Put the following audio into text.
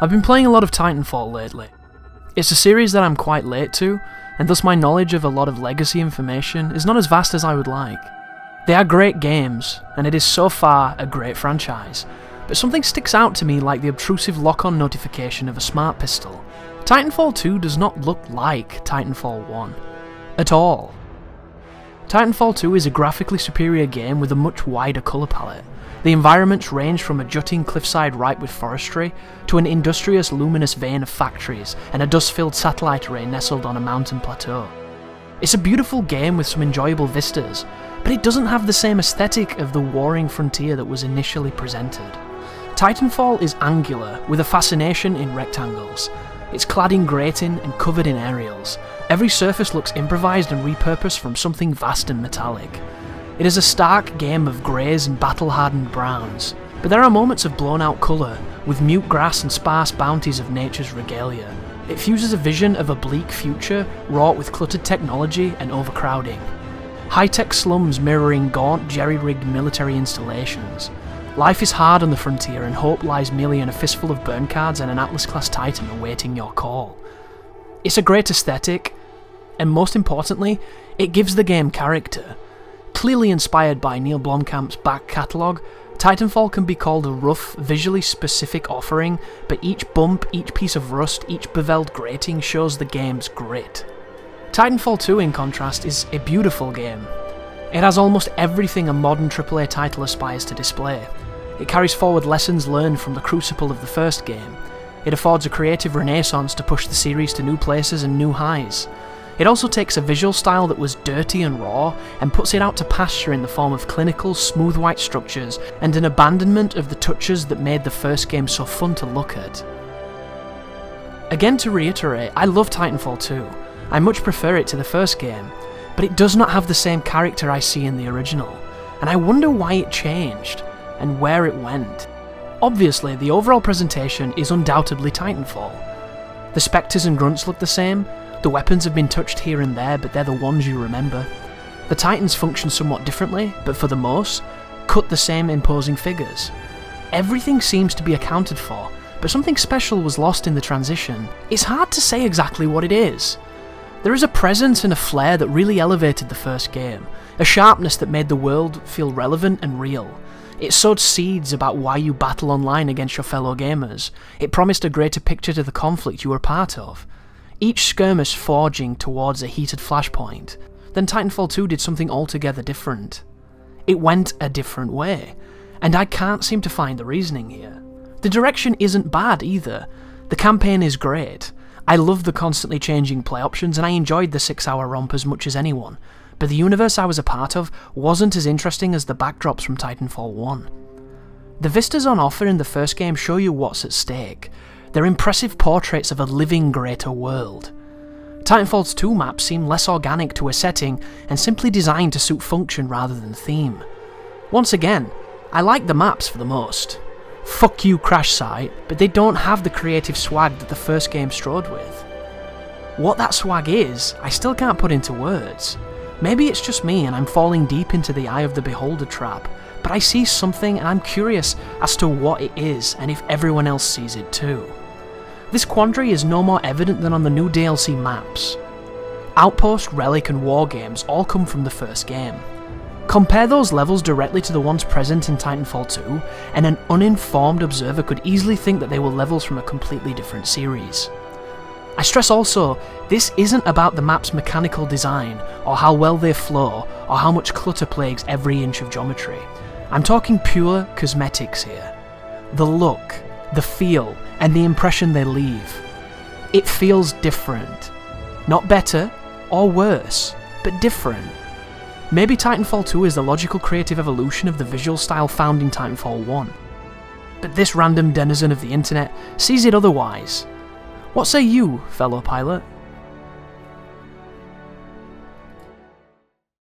I've been playing a lot of Titanfall lately. It's a series that I'm quite late to, and thus my knowledge of a lot of legacy information is not as vast as I would like. They are great games, and it is so far a great franchise, but something sticks out to me like the obtrusive lock-on notification of a smart pistol. Titanfall 2 does not look like Titanfall 1. At all. Titanfall 2 is a graphically superior game with a much wider colour palette. The environments range from a jutting cliffside ripe with forestry, to an industrious luminous vein of factories, and a dust-filled satellite array nestled on a mountain plateau. It's a beautiful game with some enjoyable vistas, but it doesn't have the same aesthetic of the warring frontier that was initially presented. Titanfall is angular, with a fascination in rectangles. It's clad in grating and covered in aerials. Every surface looks improvised and repurposed from something vast and metallic. It is a stark game of greys and battle-hardened browns, but there are moments of blown-out colour, with mute grass and sparse bounties of nature's regalia. It fuses a vision of a bleak future, wrought with cluttered technology and overcrowding. High-tech slums mirroring gaunt, jerry-rigged military installations. Life is hard on the frontier, and hope lies merely in a fistful of burn cards and an Atlas-class Titan awaiting your call. It's a great aesthetic, and most importantly, it gives the game character. Clearly inspired by Neil Blomkamp's back catalogue, Titanfall can be called a rough, visually specific offering, but each bump, each piece of rust, each beveled grating shows the game's grit. Titanfall 2, in contrast, is a beautiful game. It has almost everything a modern AAA title aspires to display. It carries forward lessons learned from the crucible of the first game. It affords a creative renaissance to push the series to new places and new highs. It also takes a visual style that was dirty and raw, and puts it out to pasture in the form of clinical, smooth white structures, and an abandonment of the touches that made the first game so fun to look at. Again, to reiterate, I love Titanfall 2. I much prefer it to the first game, but it does not have the same character I see in the original, and I wonder why it changed, and where it went. Obviously, the overall presentation is undoubtedly Titanfall. The spectres and grunts look the same, the weapons have been touched here and there, but they're the ones you remember. The Titans function somewhat differently, but for the most, cut the same imposing figures. Everything seems to be accounted for, but something special was lost in the transition. It's hard to say exactly what it is. There is a presence and a flair that really elevated the first game, a sharpness that made the world feel relevant and real. It sowed seeds about why you battle online against your fellow gamers. It promised a greater picture to the conflict you were part of. Each skirmish forging towards a heated flashpoint. Then Titanfall 2 did something altogether different. It went a different way, and I can't seem to find the reasoning here. The direction isn't bad either. The campaign is great. I love the constantly changing play options, and I enjoyed the 6-hour romp as much as anyone, but the universe I was a part of wasn't as interesting as the backdrops from Titanfall 1. The vistas on offer in the first game show you what's at stake. They're impressive portraits of a living greater world. Titanfall's 2 maps seem less organic to a setting and simply designed to suit function rather than theme. Once again, I like the maps for the most. Fuck you, Crash Site, but they don't have the creative swag that the first game strode with. What that swag is, I still can't put into words. Maybe it's just me and I'm falling deep into the eye of the beholder trap, but I see something and I'm curious as to what it is and if everyone else sees it too. This quandary is no more evident than on the new DLC maps. Outpost, Relic and War games all come from the first game. Compare those levels directly to the ones present in Titanfall 2, and an uninformed observer could easily think that they were levels from a completely different series. I stress also, this isn't about the map's mechanical design, or how well they flow, or how much clutter plagues every inch of geometry. I'm talking pure cosmetics here. The look, the feel, and the impression they leave. It feels different. Not better, or worse, but different. Maybe Titanfall 2 is the logical creative evolution of the visual style found in Titanfall 1. But this random denizen of the internet sees it otherwise. What say you, fellow pilot?